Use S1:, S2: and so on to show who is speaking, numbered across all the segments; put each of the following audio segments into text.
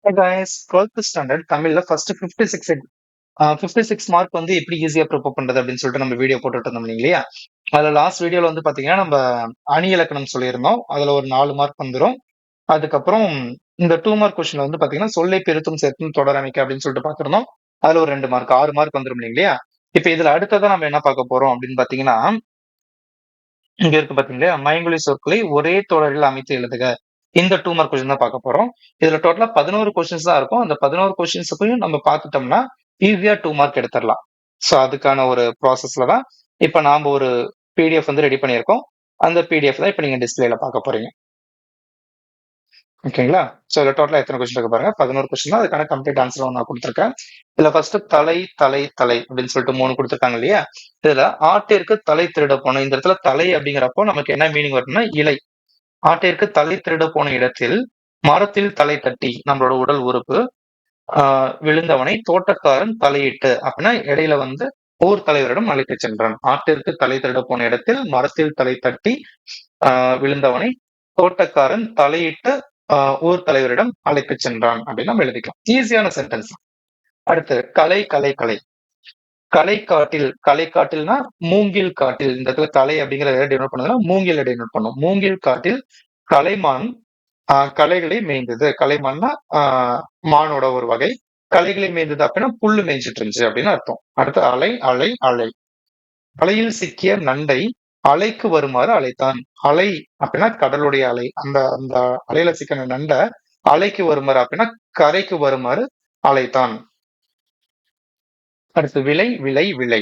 S1: Hey guys, 12th standard தமிழ்ல first 56 mark வந்து எப்படி ஈஸியா ப்ரிப்பேர் பண்றது அப்படின்னு சொல்லிட்டு நம்ம வீடியோ போட்டுட்டு இருந்தோம் இல்லையா? அதுல லாஸ்ட் வீடியோல வந்து பாத்தீங்கன்னா நம்ம அணி இலக்கணம் சொல்லியிருந்தோம். அதுல ஒரு 4 மார்க் வந்துரும். அதுக்கப்புறம் இந்த 2 மார்க் கொஸ்டின்ல வந்து பாத்தீங்கன்னா சொல்லை பெருத்தும் சேர்த்தும் தொடர் அமைக்க அப்படின்னு சொல்லிட்டு பாத்திருந்தோம். அதுல ஒரு 2 மார்க் 6 மார்க் வந்துரும் இல்லையா? இப்ப இதுல அடுத்ததா நம்ம என்ன பார்க்க போறோம் அப்படின்னு பாத்தீங்கன்னா, இங்க இருக்கு பாத்தீங்களா, மயங்கொலி சொற்களை ஒரே தொடரில் அமைத்து எழுதுக. இந்த 2 மார்க் கொஸ்டின் தான் பார்க்க போறோம். இதுல டோட்டலா 11 கொஸ்டின்ஸ் தான் இருக்கும். அந்த 11 கொஸ்டின்ஸுக்கும் நம்ம பார்த்துட்டோம்னா ஈஸியா 2 மார்க் எடுத்துடலாம். சோ அதுக்கான ஒரு ப்ராசஸ்ல தான் இப்ப நாம ஒரு பிடிஎஃப் வந்து ரெடி பண்ணியிருக்கோம். அந்த பிடிஎஃப் தான் இப்ப நீங்க டிஸ்பிளேல பார்க்க போறீங்க. ஓகேங்களா? சோ இதுல டோட்டலா எத்தனை கொஸ்டின் இருக்கு பாருங்க. 11 கொஸ்டின் தான். அதுக்கான கம்ப்ளீட் ஆன்சரும் நான் கொடுத்திருக்கேன். இதுல ஃபர்ஸ்ட் தலை, தலை, தலை அப்படின்னு சொல்லிட்டு 3 கொடுத்திருக்காங்க இல்லையா? இதுல ஆட்டிற்கு தலை திருட போனோம். இந்த இடத்துல தலை அப்படிங்கிறப்போ நமக்கு என்ன மீனிங் வரும்னா இலை. ஆட்டிற்கு தலை திருட போன இடத்தில் மரத்தில் தலை தட்டி நம்மளோட உடல் உறுப்பு விழுந்தவனை தோட்டக்காரன் தலையிட்டு அப்படின்னா இடையில வந்து ஊர் தலைவரிடம் அழைத்துச் சென்றான். ஆட்டிற்கு தலை திருட போன இடத்தில் மரத்தில் தலை தட்டி விழுந்தவனை தோட்டக்காரன் தலையிட்டு ஊர் தலைவரிடம் அழைத்துச் சென்றான் அப்படின்னு நம்ம எழுதிக்கலாம். ஈஸியான சென்டென்ஸ். அடுத்து கலை கலை கலை கலைக்காட்டில் கலைக்காட்டில்னா மூங்கில் காட்டில். இந்த இடத்துல கலை அப்படிங்கிற டெனோட் பண்ணுதுன்னா மூங்கில் டெனோட் பண்ணும். மூங்கில் காட்டில் கலைமான் களைகளை மேய்ந்தது. கலைமான்னா மானோட ஒரு வகை. களைகளை மேய்ந்தது அப்படின்னா புல்லு மேய்ஞ்சிட்டு இருந்துச்சு அப்படின்னு அர்த்தம். அடுத்து அலை அலை அலை அலையில் சிக்கிய நண்டை அலைக்கு வருமாறு அழைத்தான். அலை அப்படின்னா கடலுடைய அலை. அந்த அந்த அலையில சிக்கின நண்டை அலைக்கு வருமாறு அப்படின்னா கரைக்கு வருமாறு அழைத்தான். அடுத்து விளை விளை விளை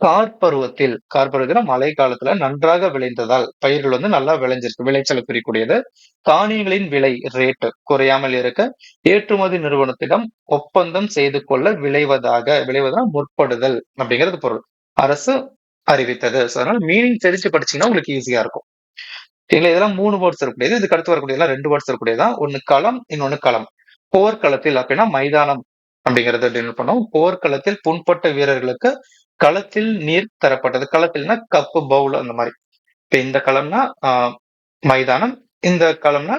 S1: கார்பருவத்துல மழை காலத்துல நன்றாக விளைந்ததால் பயிர்கள் வந்து நல்லா விளைஞ்சிருக்கு. விளைச்சலை குறிக்கூடியது. தானியங்களின் விலை ரேட் குறையாமல் இருக்க ஏற்றுமதி நிறுவனத்திடம் ஒப்பந்தம் செய்து கொள்ள விளைவதா முற்படுதல் அப்படிங்கிறது பொருள். அரசு அறிவித்தது. அதனால மீனிங் தெரிஞ்சு படிச்சீங்கன்னா உங்களுக்கு ஈஸியா இருக்கும். இதெல்லாம் 3 வேர்ட்ஸ் இருக்கக்கூடியது. இதுக்கு அடுத்து வரக்கூடியதெல்லாம் 2 வேர்ட்ஸ் இருக்கக்கூடியதான். ஒன்னு களம், இன்னொன்னு களம். போர்க்களத்தில் அப்படின்னா மைதானம் அப்படிங்கறத டெனோட் பண்ணும். போர்க்களத்தில் புண்பட்ட வீரர்களுக்கு களத்தில் நீர் தரப்பட்டது. களத்தில்னா கப்பு பவுல் அந்த மாதிரி. இப்ப இந்த களம்னா மைதானம், இந்த களம்னா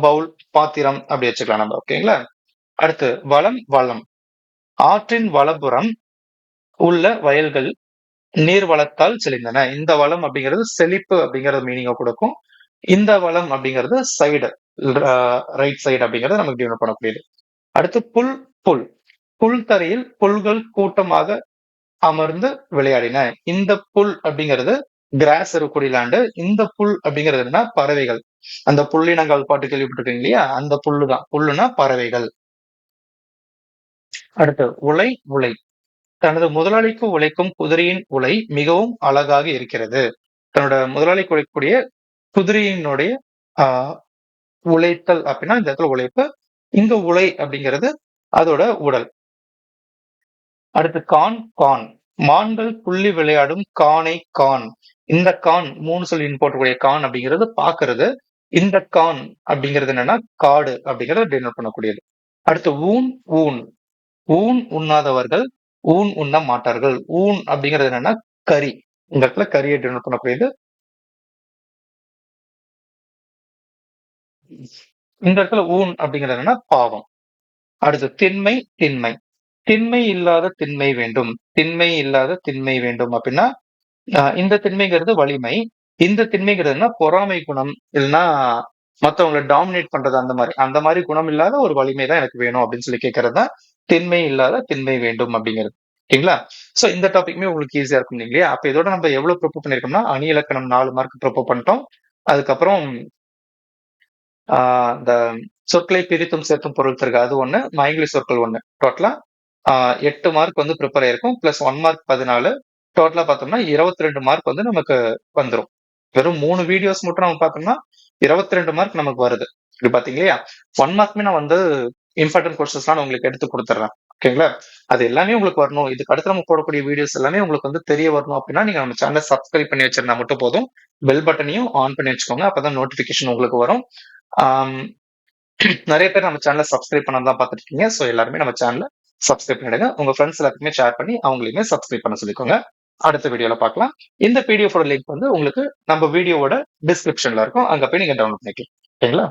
S1: பவுல் பாத்திரம் அப்படி வச்சுக்கலாம் நம்ம. ஓகேங்களா? அடுத்து வளம் வளம் ஆற்றின் வலப்புறம் உள்ள வயல்கள் நீர் வளத்தால் செழிந்தன. இந்த வளம் அப்படிங்கிறது செழிப்பு அப்படிங்கறது மீனிங்க கொடுக்கும். இந்த வளம் அப்படிங்கிறது சைடு ரைட் சைடு அப்படிங்கறது நமக்கு டினோட் பண்ணக்கூடியது. அடுத்து புல் புல் புல்தரையில் புல்கள் கூட்டமாக அமர்ந்து விளையாடின. இந்த புல் அப்படிங்கிறது கிராஸ் இருக்கக்கூடிய லேண்டு. இந்த புல் அப்படிங்கிறது என்ன பறவைகள். அந்த புள்ளினங்கள் பாட்டு கேள்விப்பட்டிருக்கீங்க இல்லையா? அந்த புல்லுதான். புல்லுனா பறவைகள். அடுத்து உலை உலை தனது முதலாளிக்கு உழைக்கும் குதிரையின் உலை மிகவும் அழகாக இருக்கிறது. தன்னோட முதலாளிக்கு உழைக்கக்கூடிய குதிரையினுடைய உழைத்தல் அப்படின்னா இந்த இடத்துல உழைப்பு. இங்க உலை அப்படிங்கிறது அதோட உடல். அடுத்து கான் கான் மான்கள் புள்ளி விளையாடும் கானை கான். இந்த கான் 3 சொல்லி போட்டக்கூடிய கான் அப்படிங்கிறது பாக்குறது. இந்த கான் அப்படிங்கிறது என்னன்னா காடு அப்படிங்கறத டெனோட் பண்ணக்கூடியது. அடுத்து ஊன் ஊன் ஊன் உண்ணாதவர்கள் ஊன் உண்ண மாட்டார்கள். ஊன் அப்படிங்கிறது என்னன்னா கறி. இந்த இடத்துல கரியை டெனோட் பண்ணக்கூடியது. இந்த இடத்துல ஊன் அப்படிங்கிறது என்னன்னா பாவம். அடுத்து திண்மை திண்மை திண்மை இல்லாத திண்மை வேண்டும். திண்மை இல்லாத திண்மை வேண்டும் அப்படின்னா இந்த திண்மைங்கிறது வலிமை. இந்த திண்மைங்கிறதுனா பொறாமை குணம் இல்லைன்னா மத்தவங்களை டாமினேட் பண்றது அந்த மாதிரி குணம் இல்லாத ஒரு வலிமை தான் எனக்கு வேணும் அப்படின்னு சொல்லி கேட்கறது தான் திண்மை இல்லாத திண்மை வேண்டும் அப்படிங்கிறது. ஓகேங்களா? சோ இந்த டாபிக்மே உங்களுக்கு ஈஸியா இருக்கும் இல்லையா? அப்ப இதோட நம்ம எவ்வளவு ப்ரிப்பேர் பண்ணிருக்கோம்னா அணி இலக்கணம் 4 மார்க் ப்ரிப்பேர் பண்ணிட்டோம். அதுக்கப்புறம் இந்த சொற்களை பிரித்தும் சேர்த்தும் பொருள் தருக அது ஒண்ணு, மயங்கிலி சொற்கள் ஒண்ணு. டோட்டலா 8 மார்க் வந்து ப்ரிப்பேர் ஆயிருக்கும். Plus 1 mark 14. டோட்டலா பார்த்தோம்னா 22 மார்க் வந்து நமக்கு வந்துரும். வெறும் 3 வீடியோஸ் மட்டும் நம்ம பார்த்தோம்னா 22 மார்க் நமக்கு வருது. இப்படி பாத்தீங்க இல்லையா? 1 மார்க்மே நான் வந்து இம்பார்ட்டன்ட் கோர்சஸ்லாம் நான் உங்களுக்கு எடுத்து கொடுத்துட்றேன். ஓகேங்களா? அது எல்லாமே உங்களுக்கு வரணும். இதுக்கு அடுத்து நம்ம போடக்கூடிய வீடியோஸ் எல்லாமே உங்களுக்கு வந்து தெரிய வரணும் அப்படின்னா நீங்க நம்ம சேனலை சப்ஸ்கிரைப் பண்ணி வச்சிருந்தா மட்டும் போதும். பெல் பட்டனையும் ஆன் பண்ணி வச்சுக்கோங்க. அப்பதான் நோட்டிபிகேஷன் உங்களுக்கு வரும். நிறைய பேர் நம்ம சேனலை சப்ஸ்கிரைப் பண்ணதான் பார்த்துட்டு இருக்கீங்க. ஸோ எல்லாருமே நம்ம சேனலை சப்ஸ்கிரைப் பண்ணிடுங்க. உங்க ஃப்ரெண்ட்ஸ் எல்லாத்துக்குமே ஷேர் பண்ணி அவங்களையுமே சப்ஸ்கிரைப் பண்ண சொல்லிக்கோங்க. அடுத்த வீடியோல பார்க்கலாம். இந்த பிடிஎஃப் லிங்க் வந்து உங்களுக்கு நம்ம வீடியோவோட டிஸ்கிரிப்ஷன்ல இருக்கும். அங்க போய் நீங்க டவுன்லோட் பண்ணிக்கலாம். ஓகேங்களா?